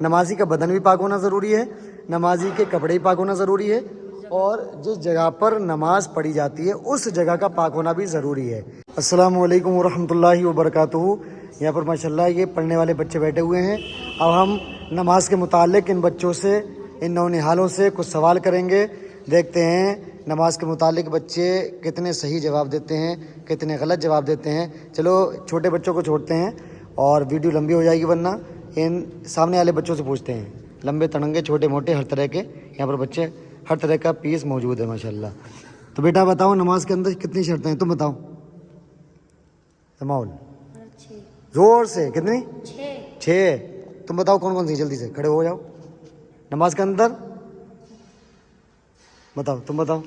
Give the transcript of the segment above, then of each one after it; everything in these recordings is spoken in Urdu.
نمازی کا بدن بھی پاک ہونا ضروری ہے، نمازی کے کپڑے بھی پاک ہونا ضروری ہے، اور جس جگہ پر نماز پڑھی جاتی ہے اس جگہ کا پاک ہونا بھی ضروری ہے۔ السلام علیکم ورحمۃ اللہ وبرکاتہ۔ یہاں پر ماشاءاللہ یہ پڑھنے والے بچے بیٹھے ہوئے ہیں۔ اب ہم نماز کے متعلق ان بچوں سے، ان نونہالوں سے کچھ سوال کریں گے۔ دیکھتے ہیں نماز کے متعلق بچے کتنے صحیح جواب دیتے ہیں، کتنے غلط جواب دیتے ہیں۔ چلو چھوٹے بچوں کو چھوڑتے ہیں اور ویڈیو لمبی ہو جائے گی، ورنہ ان سامنے والے بچوں سے پوچھتے ہیں۔ لمبے تڑنگے چھوٹے موٹے ہر طرح کے یہاں پر بچے، ہر طرح کا پیس موجود ہے ماشاءاللہ۔ تو بیٹا بتاؤ نماز کے اندر کتنی شرطیں ہیں، تم بتاؤ سماؤل زور سے، کتنی؟ 6۔ تم بتاؤ کون کون سی، جلدی سے کھڑے ہو جاؤ۔ نماز کے اندر بتاؤ، تم بتاؤ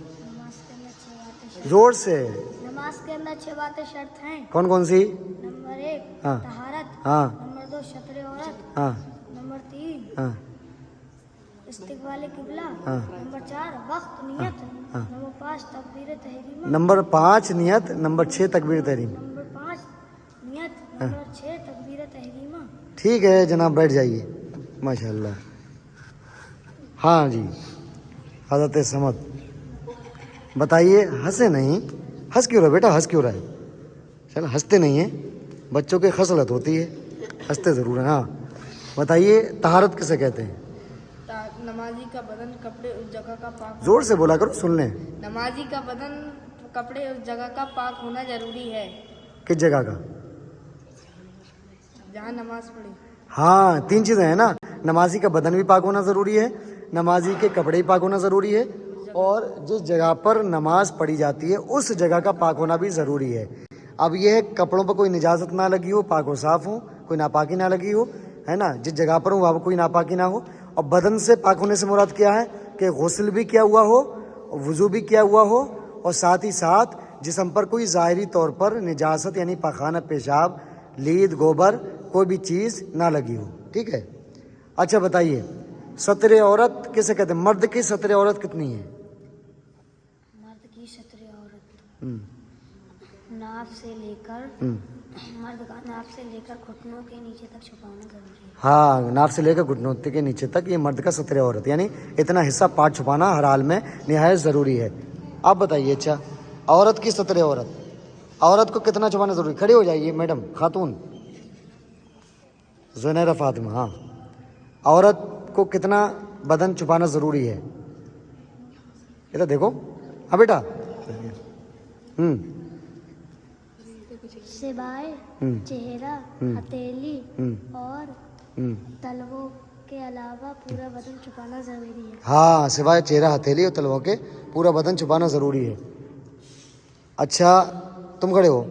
زور سے۔ نماز کے اندر 6 باتیں شرط ہیں۔ کون کون سی؟ نمبر 1 ہاں طہارت، ہاں نمبر 2 ستر عورت، ہاں نمبر 3 ہاں استقبال قبلہ، ہاں نمبر 4 وقت نیت، ہاں۔ نمبر 5 تکبیر تحریمہ، نمبر 5 نیت، نمبر 6 تکبیر تحریم۔ نمبر 5 نیت، نمبر 6 تکبیر تحریمہ۔ ٹھیک ہے جناب، بیٹھ جائیے ماشاءاللہ۔ ہاں جی حضرت سمد بتائیے، ہنسے نہیں، ہنس کیوں رہا بیٹا، ہنس کیوں رہا ہے؟ چل ہنستے نہیں ہیں، بچوں کی خصلت ہوتی ہے، ہنستے ضرور ہیں۔ ہاں بتائیے طہارت کسے کہتے ہیں؟ نمازی کا بدن کپڑے اس جگہ کا پاک، زور سے بولا کرو، سن لیں۔ نمازی کا بدن کپڑے اس جگہ کا پاک ہونا ضروری ہے کس جگہ کا؟ جہاں نماز پڑھی۔ ہاں 3 چیزیں ہیں نا، نمازی کا بدن بھی پاک ہونا ضروری ہے، نمازی کے کپڑے بھی پاک ہونا ضروری ہے، اور جس جگہ پر نماز پڑھی جاتی ہے اس جگہ کا پاک ہونا بھی ضروری ہے۔ اب یہ ہے کپڑوں پر کوئی نجاست نہ لگی ہو، پاک و صاف ہو، کوئی ناپاکی نہ لگی ہو، ہے نا، جس جگہ پر ہوں وہاں پر کوئی ناپاکی نہ ہو۔ اور بدن سے پاک ہونے سے مراد کیا ہے کہ غسل بھی کیا ہوا ہو، وضو بھی کیا ہوا ہو، اور ساتھ ہی ساتھ جسم پر کوئی ظاہری طور پر نجاست یعنی پاخانہ، پیشاب، لید، گوبر کوئی بھی چیز نہ لگی ہو، ٹھیک ہے۔ اچھا بتائیے ستر عورت کسے کہتے ہیں؟ مرد کی ستر عورت کتنی ہے؟ مرد کی ستر عورت ناف سے لے کر، مرد کا ناف سے لے کر گھٹنوں کے نیچے تک چھپانا ضروری ہے۔ ہاں ناف سے لے کر گھٹنوں کے نیچے تک، یہ مرد کا ستر عورت، یعنی اتنا حصہ پاٹ چھپانا ہر حال میں نہایت ضروری ہے۔ آپ بتائیے اچھا عورت کی ستر عورت کو کتنا چھپانا ضروری؟ کھڑی ہو جائیے میڈم، خاتون زنیرہ فاطمہ۔ ہاں عورت کو کتنا بدن چھپانا ضروری ہے؟ ادھر دیکھو، ہاں بیٹا۔ سوائے چہرہ، ہتھیلی اور تلووں کے علاوہ پورا بدن چھپانا ضروری ہے۔ ہاں سوائے چہرہ، ہتھیلی اور تلووں کے پورا بدن چھپانا ضروری ہے۔ اچھا تم کھڑے ہو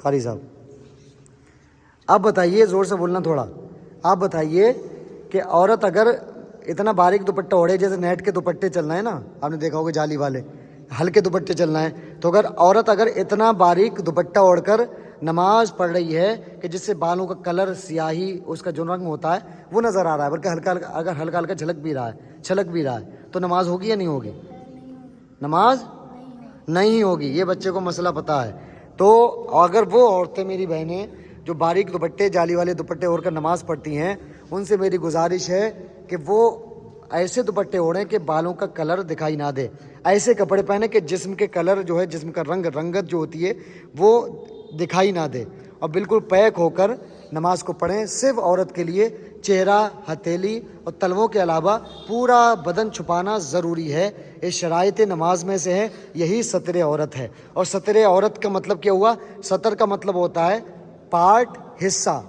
قاری صاحب، آپ بتائیے، زور سے بولنا تھوڑا، آپ بتائیے کہ عورت اگر اتنا باریک دوپٹہ اوڑھے، جیسے نیٹ کے دوپٹے چلنا ہے نا، آپ نے دیکھا ہوگا جالی والے ہلکے دوپٹے چلنا ہے، تو اگر عورت اتنا باریک دوپٹہ اوڑھ کر نماز پڑھ رہی ہے کہ جس سے بالوں کا کلر، سیاہی، اس کا جو رنگ ہوتا ہے وہ نظر آ رہا ہے، بلکہ اگر ہلکا ہلکا چھلک بھی رہا ہے تو نماز ہوگی یا نہیں ہوگی؟ نماز نہیں ہوگی، یہ بچے کو مسئلہ پتہ ہے۔ تو اگر وہ عورتیں میری بہنیں جو باریک دوپٹے، جالی والے دوپٹے اوڑھ کر نماز پڑھتی ہیں، ان سے میری گزارش ہے کہ وہ ایسے دوپٹے اوڑھیں کہ بالوں کا کلر دکھائی نہ دے، ایسے کپڑے پہنے کہ جسم کے کلر جو ہے، جسم کا رنگت جو ہوتی ہے وہ دکھائی نہ دے، اور بالکل پیک ہو کر نماز کو پڑھیں۔ صرف عورت کے لیے چہرہ، ہتھیلی اور تلووں کے علاوہ پورا بدن چھپانا ضروری ہے، اس شرائط نماز میں سے ہے، یہی ستر عورت ہے۔ اور ستر عورت کا مطلب کیا ہوا؟ ستر کا مطلب ہوتا ہے پارٹ، حصہ،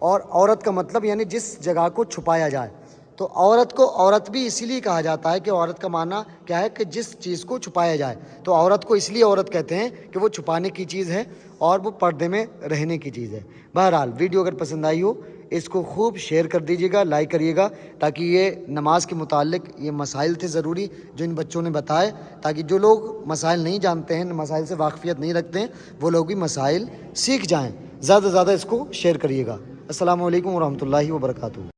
اور عورت کا مطلب یعنی جس جگہ کو چھپایا جائے۔ تو عورت کو عورت بھی اسی لیے کہا جاتا ہے کہ عورت کا معنی کیا ہے کہ جس چیز کو چھپایا جائے، تو عورت کو اس لیے عورت کہتے ہیں کہ وہ چھپانے کی چیز ہے اور وہ پردے میں رہنے کی چیز ہے۔ بہرحال ویڈیو اگر پسند آئی ہو اس کو خوب شیئر کر دیجیے گا، لائک کریے گا، تاکہ یہ نماز کے متعلق یہ مسائل تھے ضروری جو ان بچوں نے بتائے، تاکہ جو لوگ مسائل نہیں جانتے ہیں، مسائل سے واقفیت نہیں رکھتے ہیں، وہ لوگ بھی مسائل سیکھ جائیں۔ زیادہ سے زیادہ اس کو شیئر کریے گا۔ السلام علیکم ورحمۃ اللہ وبرکاتہ۔